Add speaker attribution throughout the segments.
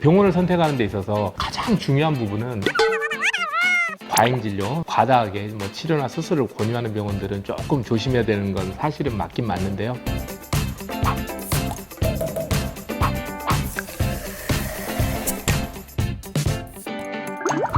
Speaker 1: 병원을 선택하는 데 있어서 가장 중요한 부분은 과잉 진료, 과다하게 치료나 수술을 권유하는 병원들은 조금 조심해야 되는 건 사실은 맞긴 맞는데요.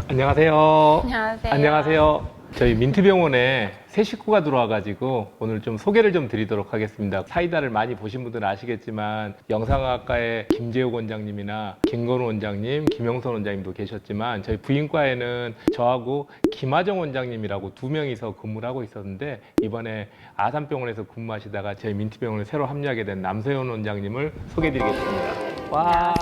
Speaker 1: 안녕하세요.
Speaker 2: 안녕하세요.
Speaker 1: 안녕하세요. 저희 민트병원에 새 식구가 들어와가지고 오늘 좀 소개를 좀 드리도록 하겠습니다. 사이다를 많이 보신 분들은 아시겠지만 영상학과의 김재욱 원장님이나 김건우 원장님, 김영선 원장님도 계셨지만 저희 부인과에는 저하고 김하정 원장님이라고 두 명이서 근무를 하고 있었는데 이번에 아산병원에서 근무하시다가 저희 민트병원에 새로 합류하게 된 남서현 원장님을 소개해드리겠습니다. 와.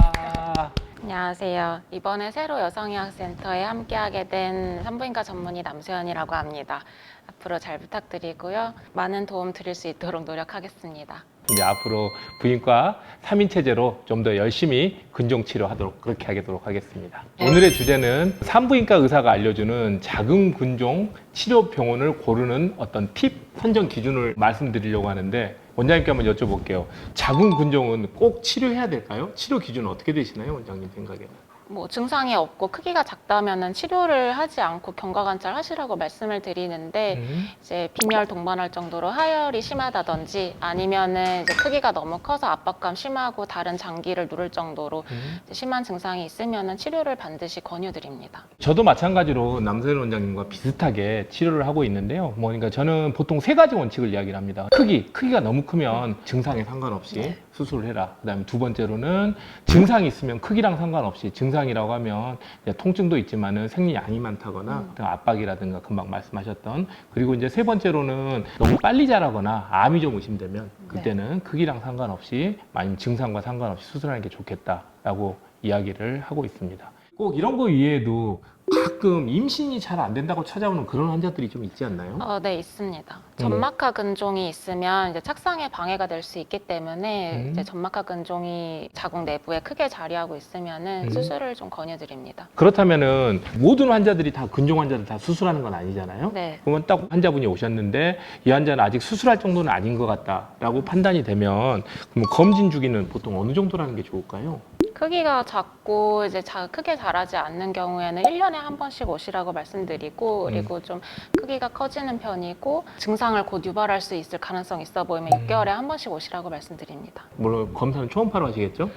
Speaker 2: 안녕하세요. 이번에 새로 여성의학센터에 함께하게 된 산부인과 전문의 남소연이라고 합니다. 앞으로 잘 부탁드리고요. 많은 도움 드릴 수 있도록 노력하겠습니다.
Speaker 1: 이제 앞으로 부인과 3인 체제로 좀 더 열심히 근종 치료하도록 그렇게 하도록 하겠습니다. 오늘의 주제는 산부인과 의사가 알려주는 작은 근종 치료 병원을 고르는 어떤 팁, 선정 기준을 말씀드리려고 하는데 원장님께 한번 여쭤볼게요. 작은 근종은 꼭 치료해야 될까요? 치료 기준은 어떻게 되시나요, 원장님 생각에는?
Speaker 2: 증상이 없고 크기가 작다면은 치료를 하지 않고 경과관찰 하시라고 말씀을 드리는데 이제 빈혈 동반할 정도로 하혈이 심하다든지 아니면은 이제 크기가 너무 커서 압박감 심하고 다른 장기를 누를 정도로 이제 심한 증상이 있으면은 치료를 반드시 권유드립니다.
Speaker 1: 저도 마찬가지로 남서현 원장님과 비슷하게 치료를 하고 있는데요. 그러니까 저는 보통 세 가지 원칙을 이야기를 합니다. 크기가 너무 크면 증상에 상관없이 수술을 해라. 그다음에 두 번째로는 증상이 있으면 크기랑 상관없이 증상이라고 하면 통증도 있지만은 생리량이 많다거나 압박이라든가 금방 말씀하셨던 그리고 이제 세 번째로는 너무 빨리 자라거나 암이 좀 의심되면 그때는 크기랑 상관없이 아니면 증상과 상관없이 수술하는 게 좋겠다라고 이야기를 하고 있습니다. 꼭 이런 거 이외에도 가끔 임신이 잘 안 된다고 찾아오는 그런 환자들이 좀 있지 않나요?
Speaker 2: 네, 있습니다. 점막하 근종이 있으면 이제 착상에 방해가 될 수 있기 때문에 이제 점막하 근종이 자궁 내부에 크게 자리하고 있으면은 수술을 좀 권유드립니다.
Speaker 1: 그렇다면은 모든 환자들이 다 근종 환자들 다 수술하는 건 아니잖아요.
Speaker 2: 네.
Speaker 1: 그러면 딱 환자분이 오셨는데 이 환자는 아직 수술할 정도는 아닌 것 같다라고 판단이 되면 그럼 검진 주기는 보통 어느 정도라는 게 좋을까요?
Speaker 2: 크기가 작고 이제 크게 자라지 않는 경우에는 1년에 한 번씩 오시라고 말씀드리고 그리고 좀 크기가 커지는 편이고 증상을 곧 유발할 수 있을 가능성이 있어 보이면 6개월에 한 번씩 오시라고 말씀드립니다.
Speaker 1: 물론 검사는 초음파로 하시겠죠?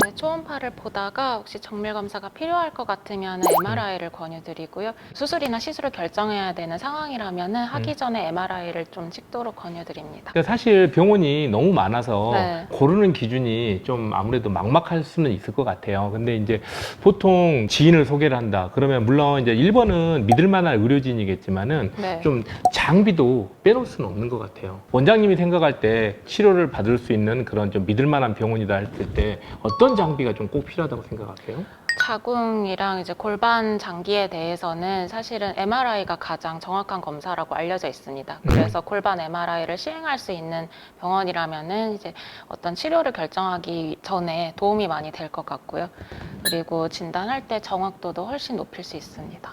Speaker 2: 네, 초음파를 보다가 혹시 정밀 검사가 필요할 것 같으면 MRI를 권유드리고요. 수술이나 시술을 결정해야 되는 상황이라면 하기 전에 MRI를 좀 찍도록 권유드립니다.
Speaker 1: 그러니까 사실 병원이 너무 많아서
Speaker 2: 네.
Speaker 1: 고르는 기준이 좀 아무래도 막막할 수는 있을 것 같아요. 근데 이제 보통 지인을 소개를 한다. 그러면 물론 이제 1번은 믿을 만한 의료진이겠지만은
Speaker 2: 네.
Speaker 1: 좀 장비도 빼놓을 수는 없는 것 같아요. 원장님이 생각할 때 치료를 받을 수 있는 그런 좀 믿을 만한 병원이다 했을 때 어떤 장비가 좀 꼭 필요하다고 생각하세요?
Speaker 2: 자궁이랑 이제 골반 장기에 대해서는 사실은 MRI가 가장 정확한 검사라고 알려져 있습니다. 그래서 골반 MRI를 시행할 수 있는 병원이라면은 이제 어떤 치료를 결정하기 전에 도움이 많이 될 것 같고요. 그리고 진단할 때 정확도도 훨씬 높일 수 있습니다.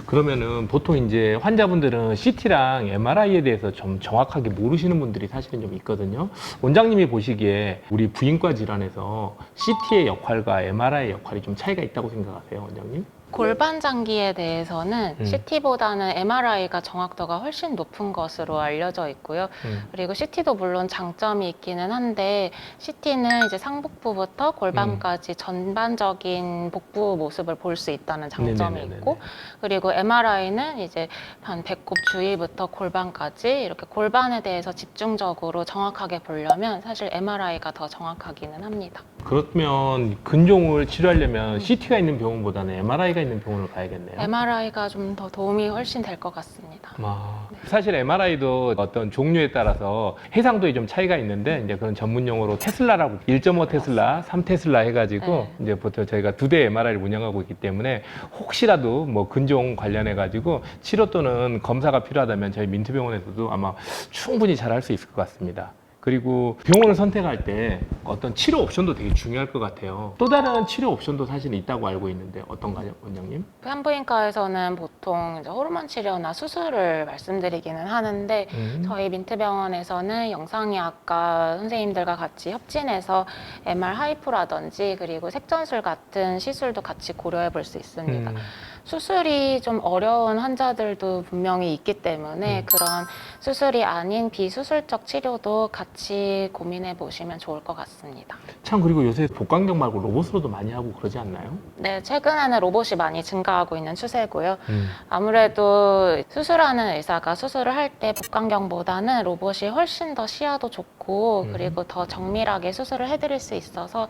Speaker 1: 그러면은 보통 이제 환자분들은 CT랑 MRI에 대해서 좀 정확하게 모르시는 분들이 사실은 좀 있거든요. 원장님이 보시기에 우리 부인과 질환에서 CT의 역할과 MRI의 역할이 좀 차이가 있다고 생각하세요, 원장님?
Speaker 2: 골반 장기에 대해서는 CT보다는 MRI가 정확도가 훨씬 높은 것으로 알려져 있고요. 그리고 CT도 물론 장점이 있기는 한데 CT는 이제 상복부부터 골반까지 전반적인 복부 모습을 볼 수 있다는 장점이
Speaker 1: 네네네네네.
Speaker 2: 있고 그리고 MRI는 이제 한 배꼽 주위부터 골반까지 이렇게 골반에 대해서 집중적으로 정확하게 보려면 사실 MRI가 더 정확하기는 합니다.
Speaker 1: 그러면 근종을 치료하려면 CT가 있는 병원보다는 MRI가 있는 병원을 가야겠네요.
Speaker 2: MRI가 좀 더 도움이 훨씬 될 것 같습니다.
Speaker 1: 사실 MRI도 어떤 종류에 따라서 해상도에 좀 차이가 있는데 이제 그런 전문 용어로 테슬라라고 1.5 테슬라, 3 테슬라 해가지고 이제 보통 저희가 2대 MRI를 운영하고 있기 때문에 혹시라도 뭐 근종 관련해 가지고 치료 또는 검사가 필요하다면 저희 민트병원에서도 아마 충분히 잘 할 수 있을 것 같습니다. 그리고 병원을 선택할 때 어떤 치료 옵션도 되게 중요할 것 같아요. 또 다른 치료 옵션도 사실 있다고 알고 있는데 어떤가요, 원장님?
Speaker 2: 산부인과에서는 보통 이제 호르몬 치료나 수술을 말씀드리기는 하는데 저희 민트병원에서는 영상의학과 선생님들과 같이 협진해서 MR 하이프라든지 그리고 색전술 같은 시술도 같이 고려해 볼 수 있습니다. 수술이 좀 어려운 환자들도 분명히 있기 때문에 그런 수술이 아닌 비수술적 치료도 같이 고민해 보시면 좋을 것 같습니다.
Speaker 1: 참, 그리고 요새 복강경 말고 로봇으로도 많이 하고 그러지 않나요?
Speaker 2: 네, 최근에는 로봇이 많이 증가하고 있는 추세고요. 아무래도 수술하는 의사가 수술을 할 때 복강경보다는 로봇이 훨씬 더 시야도 좋고 그리고 더 정밀하게 수술을 해드릴 수 있어서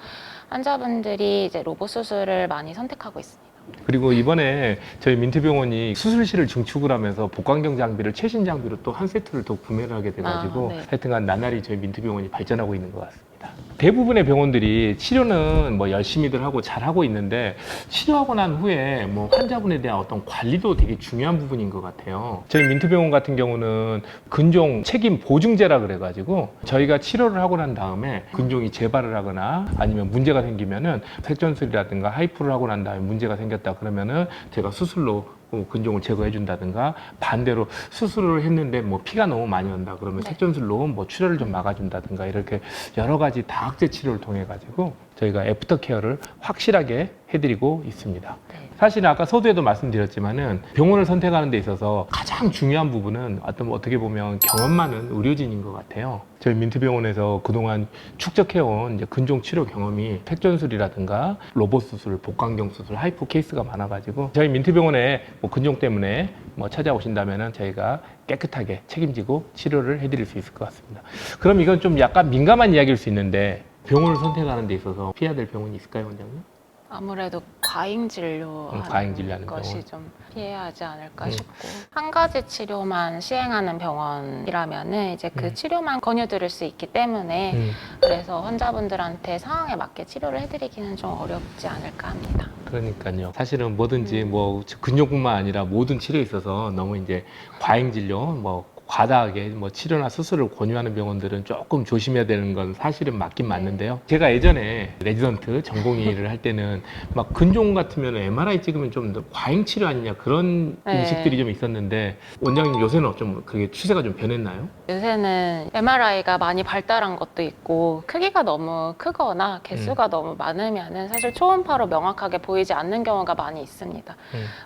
Speaker 2: 환자분들이 이제 로봇 수술을 많이 선택하고 있습니다.
Speaker 1: 그리고 이번에 저희 민트병원이 수술실을 증축을 하면서 복강경 장비를 최신 장비로 또 한 세트를 더 구매를 하게 돼가지고
Speaker 2: 네.
Speaker 1: 하여튼간 나날이 저희 민트병원이 발전하고 있는 것 같습니다. 대부분의 병원들이 치료는 뭐 열심히들 하고 잘하고 있는데 치료하고 난 후에 뭐 환자분에 대한 어떤 관리도 되게 중요한 부분인 것 같아요. 저희 민트병원 같은 경우는 근종 책임 보증제라 그래가지고 저희가 치료를 하고 난 다음에 근종이 재발을 하거나 아니면 문제가 생기면은 색전술이라든가 하이프를 하고 난 다음에 문제가 생겼다 그러면은 제가 수술로 근종을 제거해 준다든가 반대로 수술을 했는데 뭐 피가 너무 많이 난다 그러면 색전술로 뭐 출혈을 좀 막아준다든가 이렇게 여러 가지 다학제 치료를 통해 가지고 저희가 애프터 케어를 확실하게 해드리고 있습니다. 사실 아까 서두에도 말씀드렸지만은 병원을 선택하는 데 있어서 가장 중요한 부분은 어떻게 보면 경험 많은 의료진인 것 같아요. 저희 민트병원에서 그동안 축적해온 이제 근종 치료 경험이 색전술이라든가 로봇 수술, 복강경 수술, 하이프 케이스가 많아가지고 저희 민트병원에 뭐 근종 때문에 뭐 찾아오신다면은 저희가 깨끗하게 책임지고 치료를 해드릴 수 있을 것 같습니다. 그럼 이건 좀 약간 민감한 이야기일 수 있는데 병원을 선택하는 데 있어서 피해야 될 병원이 있을까요, 원장님?
Speaker 2: 아무래도 과잉 진료하는
Speaker 1: 과잉 진료하는
Speaker 2: 것이
Speaker 1: 병원.
Speaker 2: 좀 피해야 하지 않을까 싶고 한 가지 치료만 시행하는 병원이라면은 이제 그 치료만 권유드릴 수 있기 때문에 그래서 환자분들한테 상황에 맞게 치료를 해드리기는 좀 어렵지 않을까 합니다.
Speaker 1: 그러니까요. 사실은 뭐든지 뭐 근육뿐만 아니라 모든 치료에 있어서 너무 이제 과잉 진료, 뭐 과다하게 뭐 치료나 수술을 권유하는 병원들은 조금 조심해야 되는 건 사실은 맞긴 맞는데요. 제가 예전에 레지던트 전공의를 할 때는 막 근종 같으면 MRI 찍으면 좀 과잉 치료 아니냐 그런 인식들이 좀 있었는데 원장님 요새는 좀 그게 추세가 좀 변했나요?
Speaker 2: 요새는 MRI가 많이 발달한 것도 있고 크기가 너무 크거나 개수가 너무 많으면은 사실 초음파로 명확하게 보이지 않는 경우가 많이 있습니다.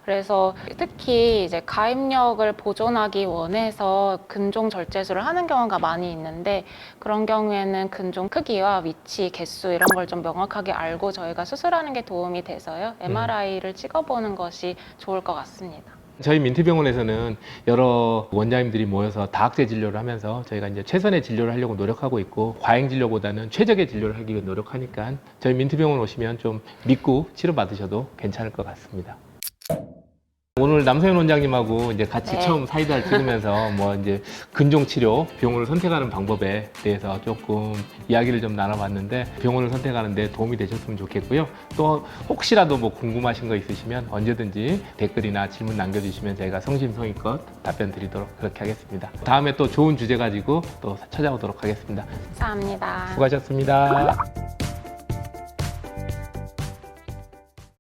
Speaker 2: 그래서 특히 이제 가입력을 보존하기 원해서 근종 절제술을 하는 경우가 많이 있는데 그런 경우에는 근종 크기와 위치, 개수 이런 걸 좀 명확하게 알고 저희가 수술하는 게 도움이 돼서요. MRI를 찍어보는 것이 좋을 것 같습니다.
Speaker 1: 저희 민트병원에서는 여러 원장님들이 모여서 다학제 진료를 하면서 저희가 이제 최선의 진료를 하려고 노력하고 있고 과잉 진료보다는 최적의 진료를 하기 위해 노력하니까 저희 민트병원 오시면 좀 믿고 치료받으셔도 괜찮을 것 같습니다. 오늘 남소연 원장님하고 이제 같이 처음 사이다를 찍으면서 뭐 이제 근종 치료 병원을 선택하는 방법에 대해서 조금 이야기를 좀 나눠봤는데 병원을 선택하는데 도움이 되셨으면 좋겠고요. 또 혹시라도 뭐 궁금하신 거 있으시면 언제든지 댓글이나 질문 남겨주시면 저희가 성심성의껏 답변 드리도록 그렇게 하겠습니다. 다음에 또 좋은 주제 가지고 또 찾아오도록 하겠습니다.
Speaker 2: 감사합니다.
Speaker 1: 수고하셨습니다.